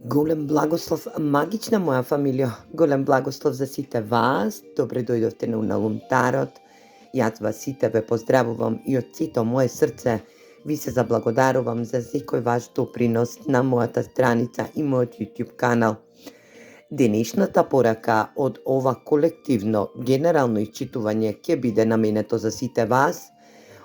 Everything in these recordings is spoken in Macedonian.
Голем благослов, магична моја фамилија, голем благослов за сите вас. Добре дојдовте на Уналум Тарот. Јас вас сите ве поздравувам и од сето мое срце ви се заблагодарувам за секој ваш допринос на мојата страница и мојот YouTube канал. Денешната порака од ова колективно генерално исчитување ќе биде наменето за сите вас.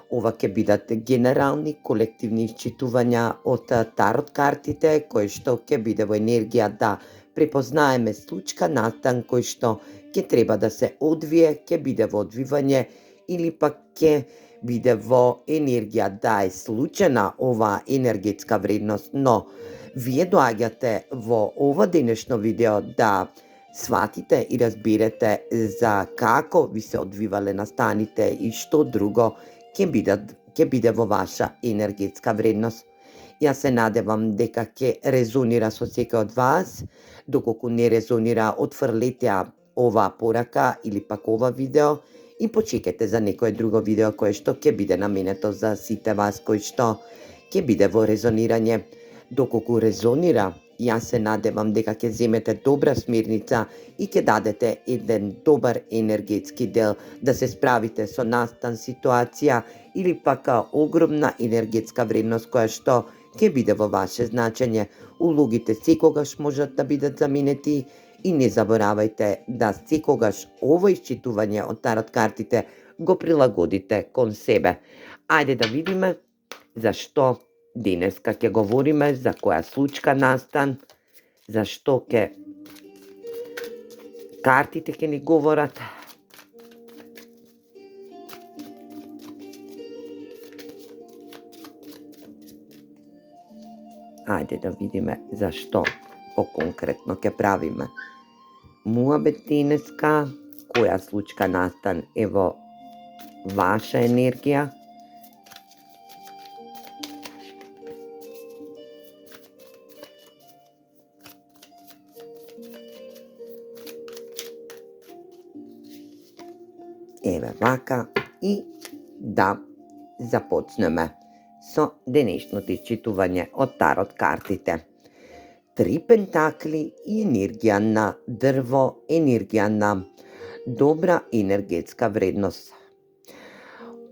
Ова ќе бидат генерални колективни исчитувања од тарот картите, кои што ќе биде во енергија да препознаеме случка настан кој што ќе треба да се одвие, ќе биде во одвивање или пак ќе биде во енергија да е случена ова енергетска вредност, но вие доаѓате во ова денешно видео да сватите и разберете за како ви се одвивале настаните и што друго ќе биде во ваша енергетска вредност. Јас се надевам дека ќе резонира со секој од вас. Доколку не резонира, отфрлете ја ова порака или пак ова видео и почекайте за некое друго видео кое што ќе биде наменето за сите вас кои што ќе биде во резонирање. Доколку резонира, јас се надевам дека ќе земете добра смирница и ќе дадете еден добар енергетски дел да се справите со настан ситуација или пак огромна енергетска вредност која што ќе биде во ваше значење. Улогите секогаш можат да бидат заменети и не заборавајте да секогаш ово исчитување од тарот картите го прилагодите кон себе. Ајде да видиме зашто денеска ќе говориме, за која случка настан, зашто картите ќе ни говорат. Ајде да видиме зашто поконкретно ќе правиме муабет денеска, која случка настан е во ваша енергија. Еве вака и да започнеме со денешното исчитување од тарот картите. 3 пентакли и енергија на дрво, енергија на добра енергетска вредност.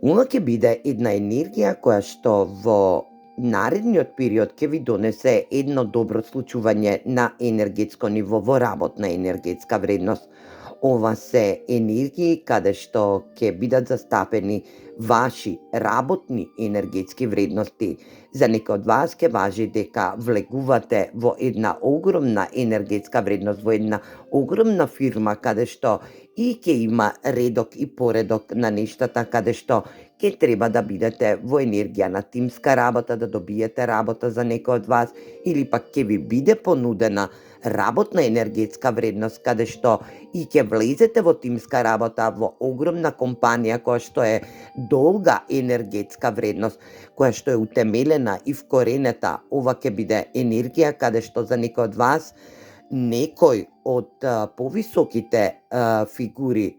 Ова ќе биде една енергија која што во наредниот период ќе ви донесе едно добро случување на енергетско ниво во работна енергетска вредност. Ова се енергии каде што ќе бидат застапени ваши работни енергетски вредности. За некој од вас ќе важи дека влегувате во една огромна енергетска вредност, во една огромна фирма каде што и ќе има редок и поредок на нештата, каде што ќе треба да бидете во енергија на тимска работа, да добиете работа за некој од вас, или пак ќе ви биде понудена работна енергетска вредност, каде што и ќе влезете во тимска работа во огромна компанија која што е долга енергетска вредност, која што е утемелена и вкоренета. Ова ќе биде енергија каде што за некој од вас некој од повисоките фигури,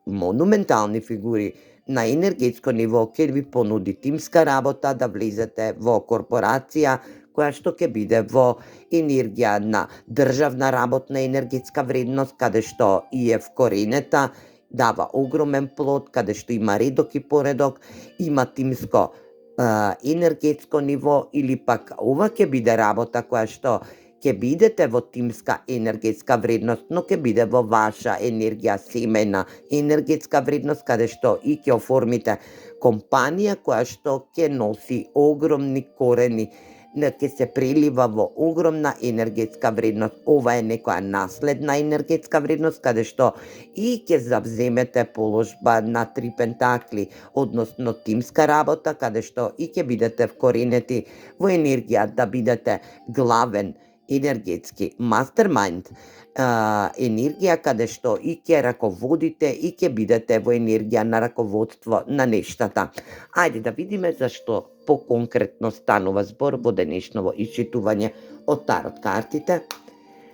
монументални фигури на енергетско ниво ќе ви понуди тимска работа, да влезете во корпорација која што ќе биде во енергија на државна работна енергетска вредност, каде што и е вкоренета, дава огромен плод, каде што има редок и поредок, има тимско енергетско ниво, или пак ова ќе биде работа која што ќе бидете во тимска енергетска вредност, но ќе биде во ваша енергија семена енергетска вредност, каде што и ќе оформите компанија која што ќе носи огромни корени, ќе се прелива во огромна енергетска вредност. Ова е некоја наследна енергетска вредност, каде што и ќе завземете положба на 3 пентакли, односно тимска работа, каде што и ќе бидете вкоренети во енергија да бидете главен енергетски мастермајнд, енергија каде што и ќе раководите и ќе бидете во енергија на раководство на нештата. Ајде да видиме зашто поконкретно станува збор во денешново исчитување од тарот картите.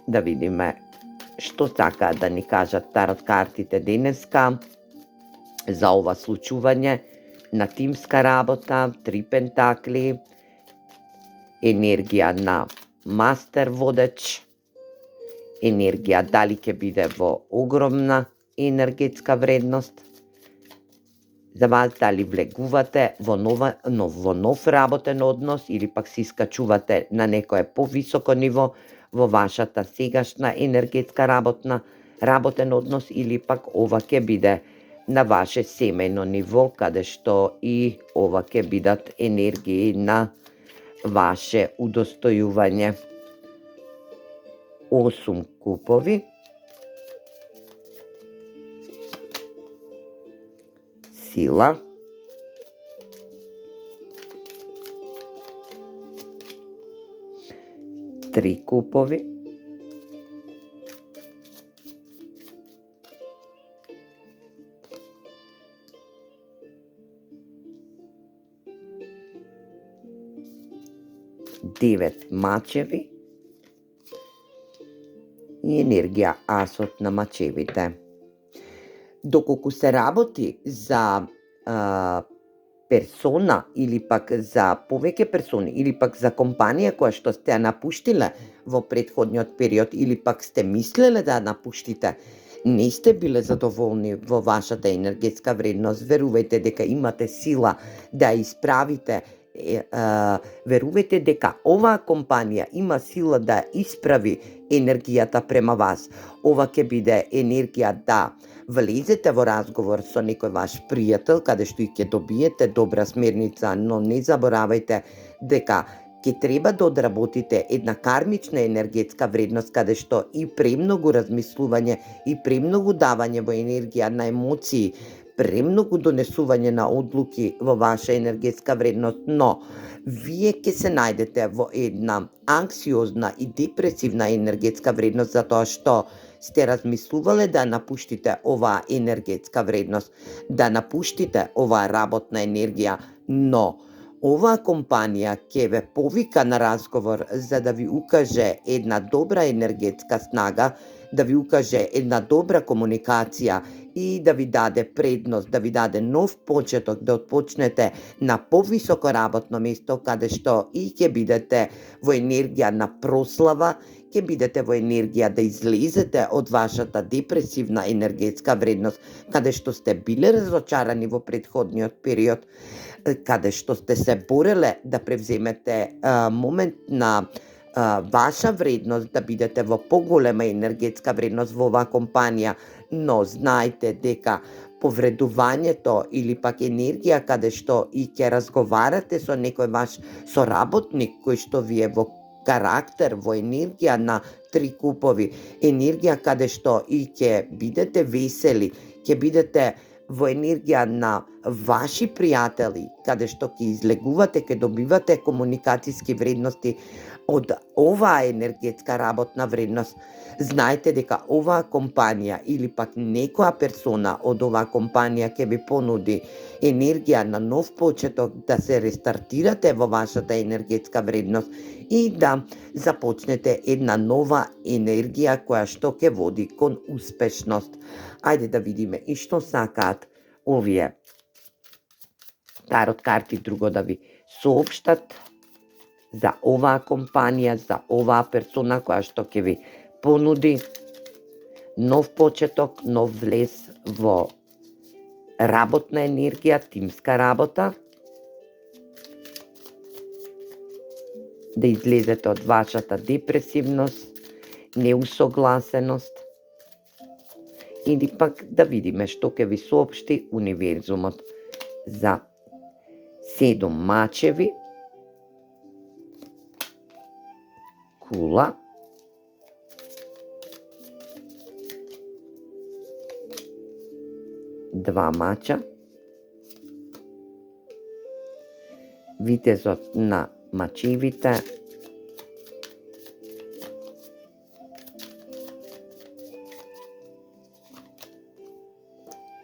Да видиме што сакаат да ни кажат тарот картите денеска за ова случување на тимска работа, 3 пентакли, енергија на мастер водеч, енергија дали ќе биде во огромна енергетска вредност, за вас дали влегувате во нов работен однос или пак се искачувате на некое повисоко ниво во вашата сегашна енергетска работен однос, или пак ова ќе биде на ваше семејно ниво, каде што и ова ќе бидат енергии на ваше удостојување. 8 купови, сила, 3 купови, девет мачеви и енергија асот на мачевите. Доколку се работи за персона или пак за повеќе персони или пак за компанија која што сте ја напуштиле во претходниот период или пак сте мислеле да ја напуштите, не сте биле задоволни во вашата енергетска вредност, верувајте дека имате сила да ја исправите, верувајте дека оваа компанија има сила да исправи енергијата према вас. Ова ќе биде енергија да влезете во разговор со некој ваш пријател, каде што и ќе добиете добра смерница, но не заборавајте дека ќе треба да одработите една кармична енергетска вредност, каде што и премногу размислување и премногу давање во енергија на емоции, премногу донесување на одлуки во ваша енергетска вредност, но вие ќе се најдете во една анксиозна и депресивна енергетска вредност затоа што сте размислувале да напуштите оваа енергетска вредност, да напуштите оваа работна енергија, но оваа компанија ќе ве повика на разговор за да ви укаже една добра енергетска снага, да ви укаже една добра комуникација и да ви даде предност, да ви даде нов почеток, да отпочнете на повисоко работно место, каде што и ќе бидете во енергија на прослава, ќе бидете во енергија да излезете од вашата депресивна енергетска вредност, каде што сте биле разочарани во претходниот период, каде што сте се бореле да превземете момент на ваша вредност, да бидете во поголема енергетска вредност во оваа компанија, но знајте дека повредувањето или пак енергија каде што и ќе разговарате со некој ваш соработник кој што ви е во карактер, во енергија на 3 купови, енергија каде што и ќе бидете весели, ќе бидете во енергија на ваши пријатели, каде што ќе излегувате, ќе добивате комуникацијски вредности од оваа енергетска работна вредност. Знаете дека оваа компанија или пак некоја персона од оваа компанија ќе ви понуди енергија на нов почеток, да се рестартирате во вашата енергетска вредност и да започнете една нова енергија која што ќе води кон успешност. Ајде да видиме и што сакаат овие тарот карти друго да ви соопштат за оваа компанија, за оваа персона која што ќе ви понуди нов почеток, нов влез во работна енергија, тимска работа, да излезете од вашата депресивност, неусогласеност, или пак да видиме што ќе ви соопшти универзумот за 7 мачеви, кула, два мача, витезот на мачевите,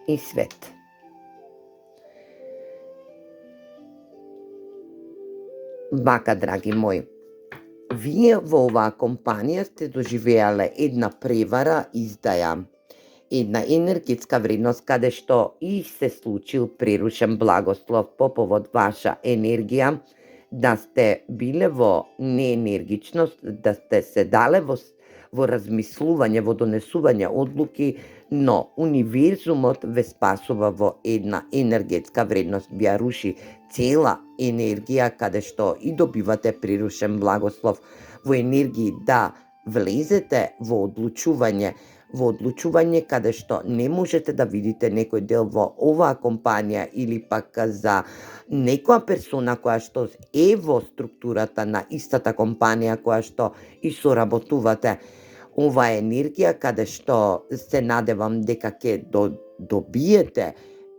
и свет. Вака, драги мои, вие во оваа компанија сте доживеале една превара, издаја, една енергетска вредност каде што и се случил прерушен благослов по повод ваша енергија, да сте биле во неенергичност, да сте се дале во размислување, во донесување одлуки, но универзумот ве спасува во една енергетска вредност, ви ја руши цела енергија каде што и добивате прирушен благослов, во енергии да влезете во одлучување каде што не можете да видите некој дел во оваа компанија или пак за некоја персона која што е во структурата на истата компанија која што и соработувате. Ова е енергија каде што се надевам дека ќе добиете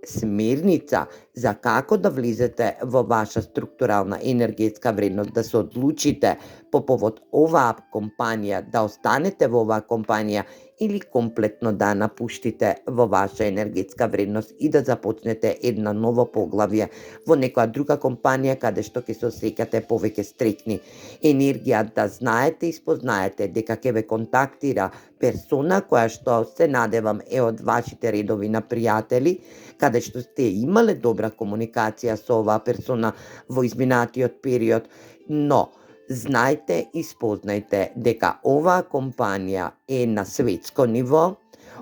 смерница за како да влезете во ваша структурална енергетска вредност, да се одлучите по повод оваа компанија, да останете во оваа компанија или комплетно да напуштите во ваша енергетска вредност и да започнете една ново поглавје во некоја друга компанија каде што ќе се осеќате повеќе стрекни. Енергија да знаете и спознаете дека ќе ве контактира персона која што се надевам е од вашите редови на пријатели, каде што сте имале добра комуникација со оваа персона во изминатиот период, но знајте и спознајте дека оваа компанија е на светско ниво,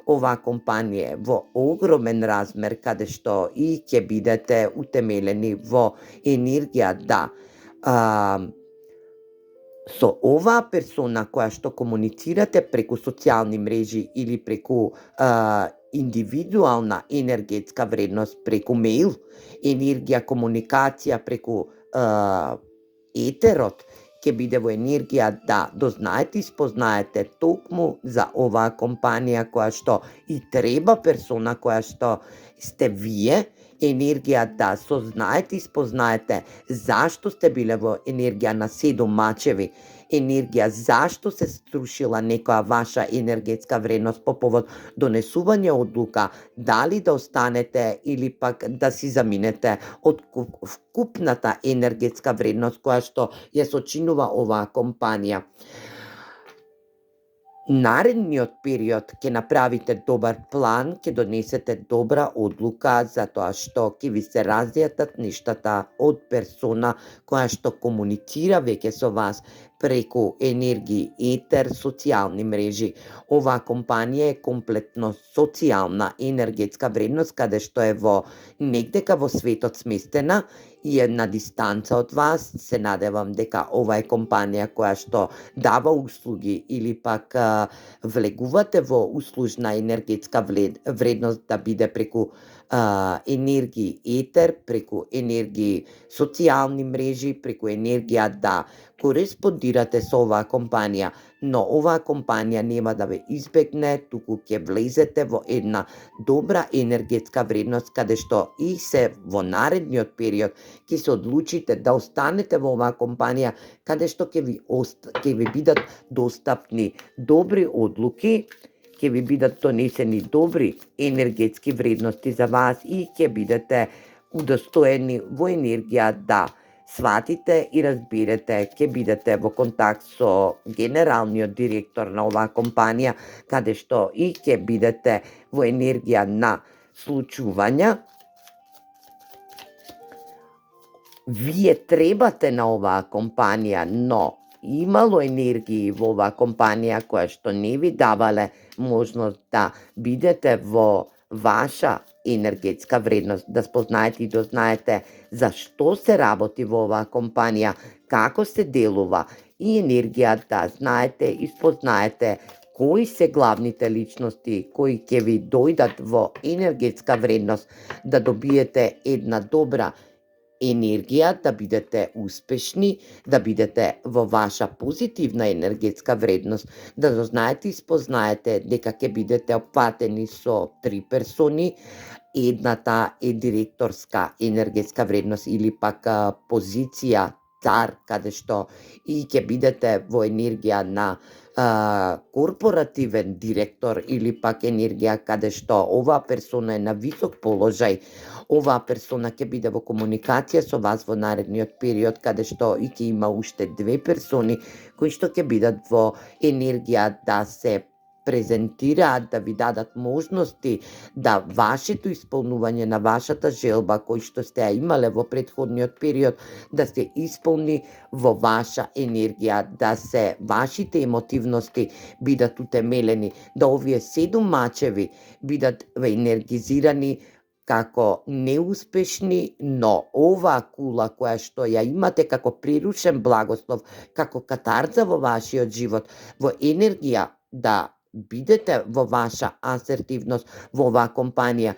оваа компанија е во огромен размер каде што и ќе бидете утемелени во енергија да со оваа персона која што комуницирате преку социјални мрежи или преку индивидуална енергетска вредност преку мејл, енергија комуникација преку етерот, ќе биде во енергија да дознаете и спознаете токму за оваа компанија која што и треба персона која што сте вие, енергија да сознаете и спознаете зашто сте биле во енергија на 7 мачеви, енергија зашто се струшила некоја ваша енергетска вредност по повод донесување одлука, дали да останете или пак да си заминете од вкупната енергетска вредност која што ја сочинува оваа компанија. Наредниот период ќе направите добар план, ќе донесете добра одлука затоа што ќе ви се разјатат нештата од персона која што комуницира веќе со вас преку енергии, етер, социјални мрежи. Оваа компанија е комплетно социјална енергетска вредност каде што е во негдека во светот сместена и е на дистанца од вас. Се надевам дека ова е компанија која што дава услуги или пак влегувате во услужна енергетска вредност да биде преку енергии етер, преку енергии социјални мрежи, преку енергија да кореспондирате со оваа компанија, но оваа компанија нема да ве избегне, туку ќе влезете во една добра енергетска вредност каде што и се во наредниот период ќе се одлучите да останете во оваа компанија каде што ќе ви бидат достапни добри одлуки, ќе ви бидат донесени добри енергетски вредности за вас и ќе бидете удостоени во енергија да сватите и разберете, ќе бидете во контакт со генералниот директор на оваа компанија, каде што и ќе бидете во енергија на случувања. Вие требате на оваа компанија, но имало енергии во оваа компанија која што не ви давале можност да бидете во ваша енергетска вредност, да спознаете и дознаете за што се работи во оваа компанија, како се делува и енергија да знаете и спознаете кои се главните личности кои ќе ви дојдат во енергетска вредност, да добиете една добра енергија, да бидете успешни, да бидете во ваша позитивна енергетска вредност, да дознаете и спознаете дека ќе бидете опфатени со 3 персони. Едната е директорска енергетска вредност или пак позиција цар, каде што и ќе бидете во енергија на корпоративен директор или пак енергија каде што оваа персона е на висок положај. Оваа персона ќе биде во комуникација со вас во наредниот период, каде што и ќе има уште 2 персони кои што ќе бидат во енергија да се презентираат, да ви дадат можности да вашето исполнување на вашата желба кој што сте ја имале во претходниот период да се исполни во ваша енергија, да се вашите емотивности бидат утемелени, да овие 7 мачеви бидат енергизирани како неуспешни, но оваа кула која што ја имате како приручен благослов, како катарза во вашиот живот, во енергија да бидете во ваша асертивност во оваа компанија,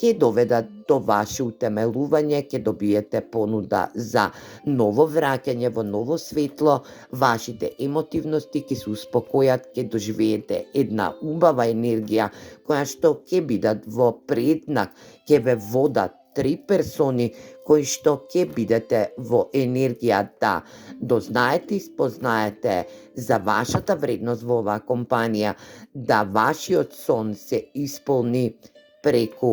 ќе доведат до ваше утемелување, ќе добиете понуда за ново враќање во ново светло, вашите емотивности ќе се успокојат, ќе доживеете една убава енергија која што ќе бидат во преднак, ќе ве водат 3 персони кои што ќе бидете во енергија да дознаете и спознаете за вашата вредност во оваа компанија, да вашиот сон се исполни преку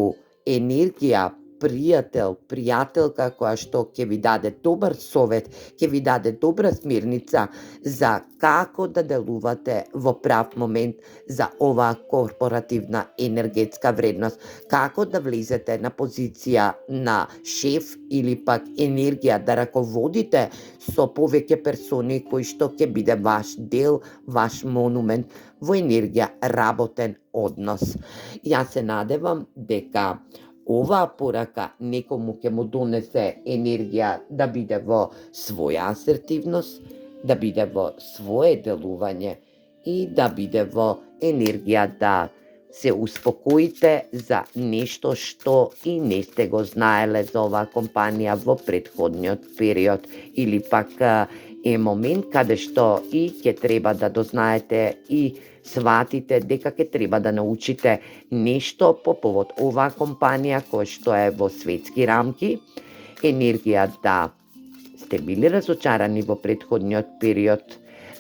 енергија, пријател, пријателка која што ќе ви даде добар совет, ќе ви даде добра смирница за како да делувате во прав момент за оваа корпоративна енергетска вредност, како да влезете на позиција на шеф или пак енергија да раководите со повеќе персони кои што ќе биде ваш дел, ваш монумент во енергија работен однос. Јас се надевам дека оваа порака некому ќе му донесе енергија да биде во своја асертивност, да биде во свое делување и да биде во енергија да се успокоите за нешто што и не сте го знаеле за оваа компанија во претходниот период, или пак е момент каде што и ќе треба да дознаете и сватите дека ќе треба да научите нешто по повод оваа компанија која што е во светски рамки, енергија да сте били разочарани во претходниот период,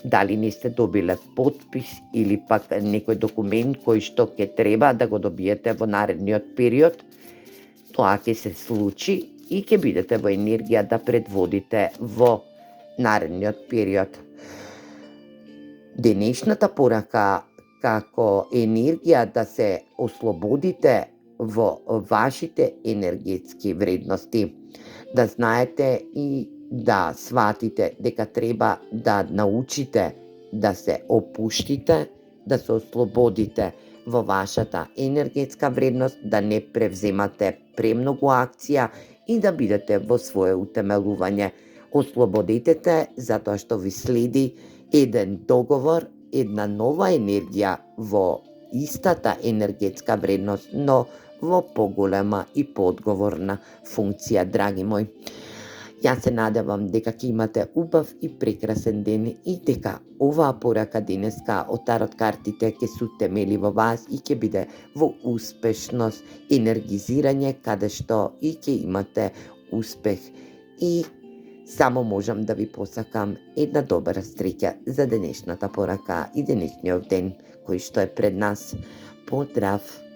дали не сте добиле подпис или пак некој документ кој што ќе треба да го добиете во наредниот период, тоа ќе се случи и ќе бидете во енергија да предводите во наредниот период. Денешната порака како енергија да се ослободите во вашите енергетски вредности, да знаете и да сватите дека треба да научите да се опуштите, да се ослободите во вашата енергетска вредност, да не превземате премногу акција и да бидете во свое утемелување. Ослободете те затоа што ви следи еден договор, една нова енергија во истата енергетска вредност, но во поголема и поодговорна функција, драги мои. Јас се надевам дека ќе имате убав и прекрасен ден и дека оваа порака денеска од тарот картите ќе се утемели во вас и ќе биде во успешност, енергизирање, каде што и ќе имате успех. И само можам да ви посакам една добра среќа за денешната порака и денешниот ден кој што е пред нас. Поздрав!